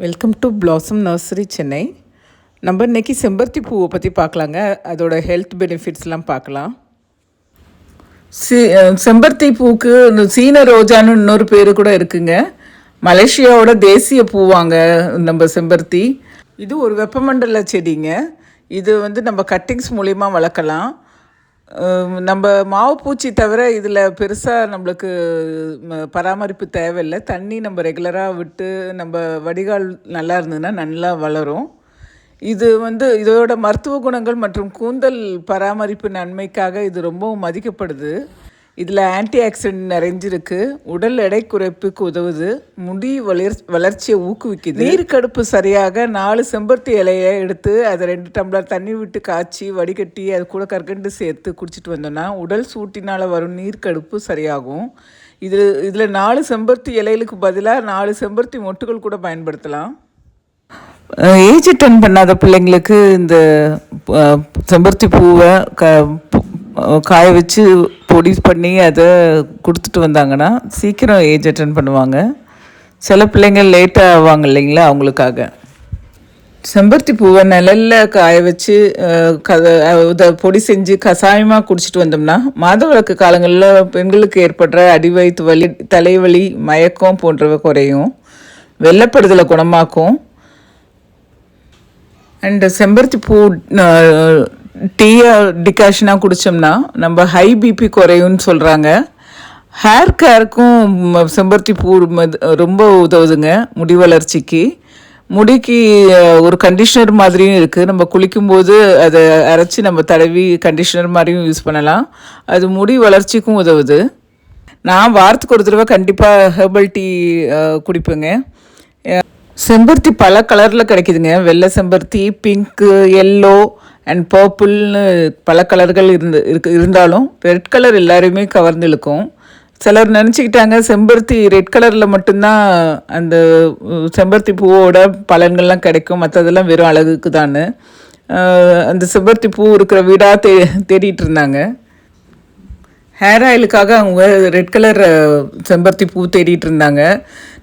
Welcome to blossom nursery Chennai. நம்ம இன்றைக்கி செம்பருத்தி பூவை பற்றி பார்க்கலாங்க. அதோட ஹெல்த் பெனிஃபிட்ஸ்லாம் பார்க்கலாம். செம்பருத்தி பூவுக்கு சீன ரோஜான்னு இன்னொரு பேர் கூட இருக்குங்க. மலேசியாவோட தேசிய பூவாங்க நம்ம செம்பருத்தி. இது ஒரு வெப்பமண்டல செடிங்க. இது நம்ம கட்டிங்ஸ் மூலிமா வளர்க்கலாம். நம்ம மாவு பூச்சி தவிர இதில் பெருசாக நம்மளுக்கு பராமரிப்பு தேவையில்லை. தண்ணி நம்ம ரெகுலராக விட்டு நம்ம வடிகால் நல்லா இருந்ததுன்னா நல்லா வளரும். இது இதோட மருத்துவ குணங்கள் மற்றும் கூந்தல் பராமரிப்பு நன்மைக்காக இது ரொம்பவும் மதிக்கப்படுது. இதில் ஆன்டி ஆக்சிடென்ட் நிறைஞ்சிருக்கு. உடல் எடை குறைப்புக்கு உதவுது. முடி வளர்ச்சியை ஊக்குவிக்குது. நீர்க்கடுப்பு சரியாக 4 செம்பருத்தி இலையை எடுத்து அதை 2 டம்ளர் தண்ணி விட்டு காய்ச்சி வடிகட்டி அது கூட கற்கண்டு சேர்த்து குடிச்சிட்டு வந்தோன்னா உடல் சூட்டினால் வரும் நீர்க்கடுப்பு சரியாகும். இதில் 4 செம்பருத்தி இலைகளுக்கு பதிலாக 4 செம்பருத்தி மொட்டுகள் கூட பயன்படுத்தலாம். ஏஜ் அட்டன் பண்ணாத பிள்ளைங்களுக்கு இந்த செம்பருத்தி பூவை காய வச்சு பொடி பண்ணி அதை கொடுத்துட்டு வந்தாங்கன்னா சீக்கிரம் ஏஜ் அட்டன் பண்ணுவாங்க. சில பிள்ளைங்க லேட்டாக ஆவாங்க இல்லைங்களா, அவங்களுக்காக. செம்பருத்தி பூவை நிழலில் காய வச்சு பொடி செஞ்சு கஷாயமாக குடிச்சிட்டு வந்தோம்னா மாதவிலக்கு காலங்களில் பெண்களுக்கு ஏற்படுற அடிவயிற்று வலி, தலைவலி, மயக்கம் போன்றவை குறையும். வெள்ளப்படுதலை குணமாக்கும். அண்டு செம்பருத்தி பூ டீயை டிகாஷனாக குடித்தோம்னா நம்ம ஹை பிபி குறையும்னு சொல்கிறாங்க. ஹேர் கேருக்கும் செம்பருத்தி பூ ரொம்ப உதவுதுங்க. முடி வளர்ச்சிக்கு. முடிக்கு ஒரு கண்டிஷ்னர் மாதிரியும் இருக்குது. நம்ம குளிக்கும்போது அதை அரைச்சி நம்ம தடவி கண்டிஷ்னர் மாதிரியும் யூஸ் பண்ணலாம். அது முடி வளர்ச்சிக்கும் உதவுது. நான் வாரத்துக்கு ஒரு தடவை கண்டிப்பாக ஹெர்பல் டீ குடிப்பேங்க. செம்பருத்தி பல கலரில் கிடைக்குதுங்க. வெள்ளை செம்பருத்தி, பிங்க்கு, எல்லோ அண்ட் பர்பிள்னு பல கலர்கள் இருந்தாலும் ரெட் கலர் எல்லாருமே கவர்ந்து இழுக்கும். சிலர் நினச்சிக்கிட்டாங்க செம்பருத்தி ரெட் கலரில் மட்டும்தான் அந்த செம்பருத்தி பூவோட பலன்கள்லாம் கிடைக்கும், மற்றதெல்லாம் வெறும் அழகுக்கு தானே. அந்த செம்பருத்தி பூ இருக்கிற வீடாக தேடிட்டு இருந்தாங்க. ஹேர் ஆயிலுக்காக அவங்க ரெட் கலர் செம்பருத்தி பூ தேடிட்டு இருந்தாங்க.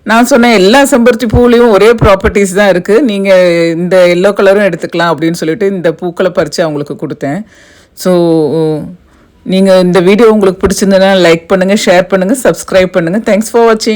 நான் சொன்னேன் எல்லா செம்பருத்தி பூவிலையும் ஒரே ப்ராப்பர்ட்டிஸ் தான் இருக்குது, நீங்கள் இந்த எல்லோ கலரும் எடுத்துக்கலாம் அப்படின்னு சொல்லிட்டு இந்த பூக்களை பறித்து அவங்களுக்கு கொடுத்தேன். ஸோ நீங்கள் இந்த வீடியோ உங்களுக்கு பிடிச்சிருந்ததுன்னா லைக் பண்ணுங்கள், ஷேர் பண்ணுங்கள், சப்ஸ்கிரைப் பண்ணுங்கள். தேங்க்ஸ் ஃபார் வாட்சிங்.